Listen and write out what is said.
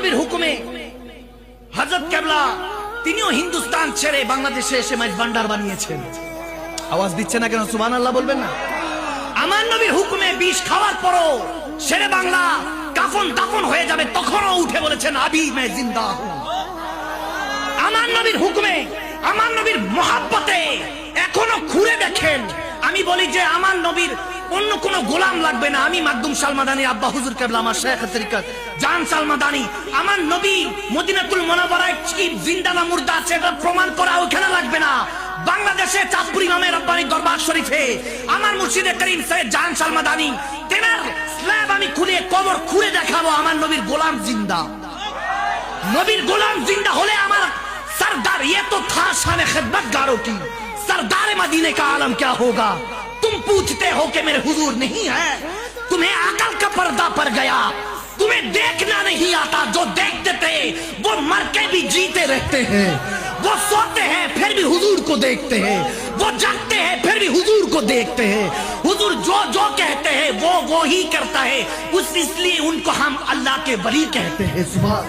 নবীর হুকুমে হযরত কেবলা তিনিও হিন্দুস্তান ছেড়ে বাংলাদেশে এসে মাইজ ভান্ডার বানিয়েছেন। আওয়াজ দিচ্ছে না কেন? সুবহানাল্লাহ বলবেন না? আমার নবীর হুকুমে বিষ খাওয়ার পরও শেরে বাংলা কাফন দাফন হয়ে যাবে, তখনও উঠে বলেছেন আবি মে জিন্দা হুঁ। আমার নবীর হুকুমে, আমার নবীর মহাব্বতে এখনো ঘুরে দেখেন। আমি বলি যে আমার নবীর অন্য কোন গোলাম লাগবে না। আমি মাকদুম সালমাদানি আব্বা হুজুর কেবলা আমার শেখ তরিকত জান সালমাদানি, আমার নবী মদিনাতুল মুনাওয়ারায় কি জিন্দা না মুর্দা আছে এটা প্রমাণ করা ওখানে লাগবে না। বাংলাদেশে চাঁদপুর ইমামে রব্বানি দরবার শরীফে আমার মুর্শিদে করিম সৈয়দ জান সালমাদানি তেনার স্ল্যাব আমি খুলে কবর খুঁড়ে দেখাবো আমার নবীর গোলাম জিন্দা। नबीर गुलाम जिंदा होले हमारा सरदार। ये तो था शान खिदमतगारों की। सरदार मदीने का आलम क्या होगा? तुम पूछते हो कि मेरे हुजूर नहीं है, तुम्हें अकल का पर्दा पड़ गया, तुम्हें देखना नहीं आता। जो देखते थे वो मर के भी जीते रहते हैं, वो सोते हैं फिर भी हुजूर को देखते हैं, वो जागते हैं फिर भी हुजूर को देखते हैं। हुजूर जो जो कहते हैं वो ही करता है, इसलिए उनको हम अल्लाह के वली कहते हैं। सुभान